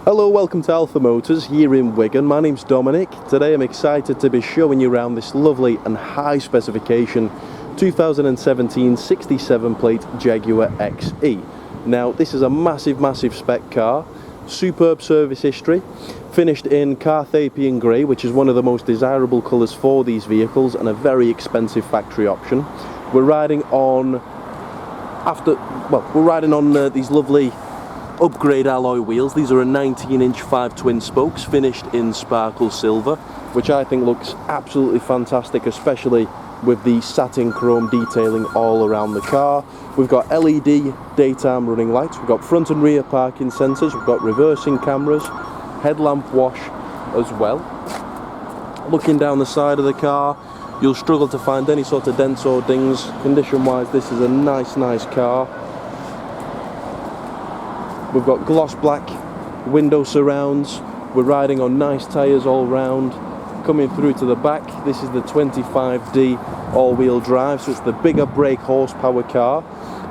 Hello, welcome to Alpha Motors here in Wigan. My name's Dominic. Today I'm excited to be showing you around this lovely and high specification 2017 67 plate Jaguar XE. Now this is a massive spec car, superb service history, finished in Carpathian Grey, which is one of the most desirable colours for these vehicles and a very expensive factory option. We're riding on these lovely upgrade alloy wheels. These are a 19-inch 5 twin spokes finished in sparkle silver, which I think looks absolutely fantastic, especially with the satin chrome detailing all around the car. We've got LED daytime running lights, we've got front and rear parking sensors, we've got reversing cameras, headlamp wash as well. Looking down the side of the car, you'll struggle to find any sort of dents or dings. Condition wise, this is a nice car. We've got gloss black window surrounds. We're riding on nice tyres all round. Coming through to the back, this is the 25D all-wheel drive, so it's the bigger brake horsepower car,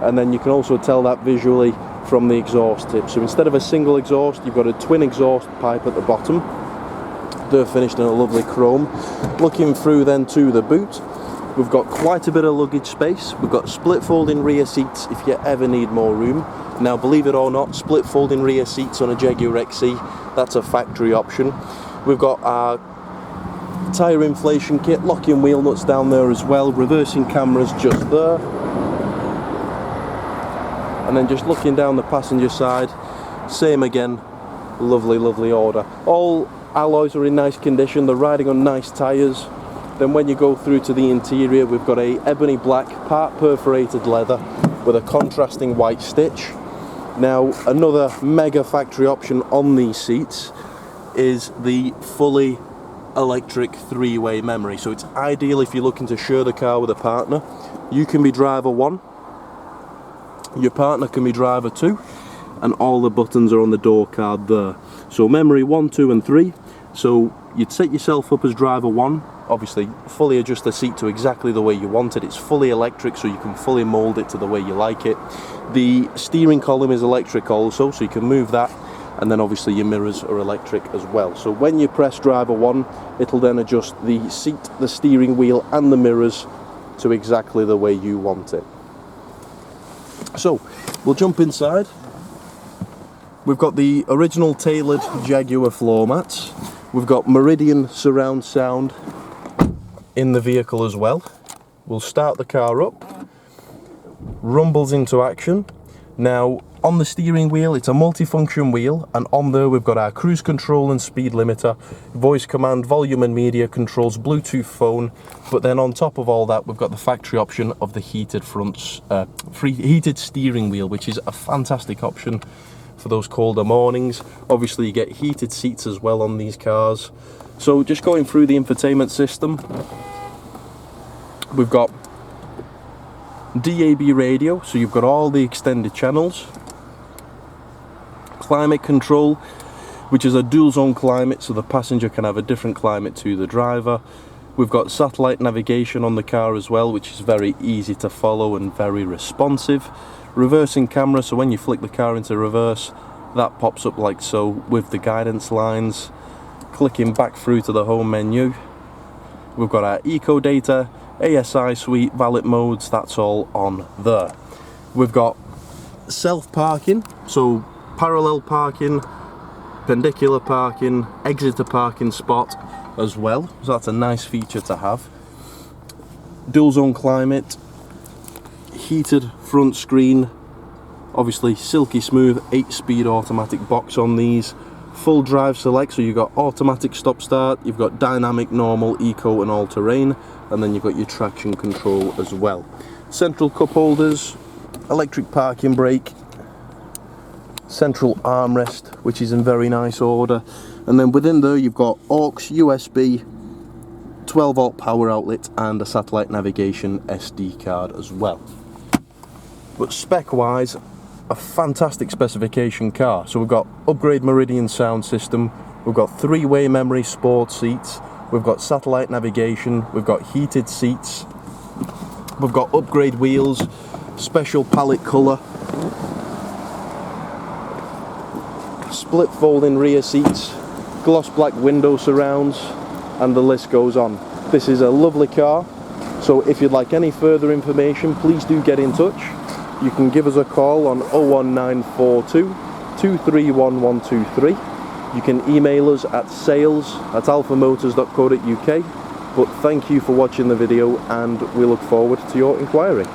and then you can also tell that visually from the exhaust tip. So instead of a single exhaust, you've got a twin exhaust pipe at the bottom. They're finished in a lovely chrome. Looking through then to the boot, we've got quite a bit of luggage space. We've got split folding rear seats if you ever need more room. Now, believe it or not, split folding rear seats on a Jaguar XE, that's a factory option. We've got our tyre inflation kit, locking wheel nuts down there as well, reversing cameras just there. And then just looking down the passenger side, same again, lovely order. All alloys are in nice condition, they're riding on nice tyres. Then when you go through to the interior, we've got a ebony black part perforated leather with a contrasting white stitch. Now, another mega factory option on these seats is the fully electric three-way memory. So it's ideal if you're looking to share the car with a partner. You can be driver one, your partner can be driver two, and all the buttons are on the door card there. So memory 1, 2 and 3. So you'd set yourself up as driver one, obviously fully adjust the seat to exactly the way you want it. It's fully electric, so you can fully mould it to the way you like it. The steering column is electric also, so you can move that, and then obviously your mirrors are electric as well. So when you press driver one, it'll then adjust the seat, the steering wheel and the mirrors to exactly the way you want it. So we'll jump inside. We've got the original tailored Jaguar floor mats. We've got Meridian surround sound in the vehicle as well. We'll start the car up, rumbles into action. Now on the steering wheel, it's a multifunction wheel, and on there we've got our cruise control and speed limiter, voice command, volume and media controls, Bluetooth phone, but then on top of all that we've got the factory option of the heated heated steering wheel, which is a fantastic option for those colder mornings. Obviously you get heated seats as well on these cars. So just going through the infotainment system, we've got DAB radio, so you've got all the extended channels. Climate control, which is a dual zone climate, so the passenger can have a different climate to the driver. We've got satellite navigation on the car as well, which is very easy to follow and very responsive. Reversing camera, so when you flick the car into reverse, that pops up like so with the guidance lines. Clicking back through to the home menu, we've got our eco data, ASI suite, valet modes, that's all on there. We've got self parking, so parallel parking, perpendicular parking, exit a parking spot as well, so that's a nice feature to have. Dual zone climate, heated front screen, obviously silky smooth 8-speed automatic box on these. Full drive select, so you've got automatic stop start, you've got dynamic, normal, eco and all terrain, and then you've got your traction control as well. Central cup holders, electric parking brake, central armrest, which is in very nice order, and then within there you've got aux, USB, 12 volt power outlet and a satellite navigation SD card as well. But spec wise, a fantastic specification car. So we've got upgrade Meridian sound system, we've got three-way memory sport seats, we've got satellite navigation, we've got heated seats, we've got upgrade wheels, special palette colour, split folding rear seats, gloss black window surrounds, and the list goes on. This is a lovely car, so if you'd like any further information, please do get in touch. You can give us a call on 01942 231123. You can email us at sales@alphamotors.co.uk. But thank you for watching the video, and we look forward to your inquiry.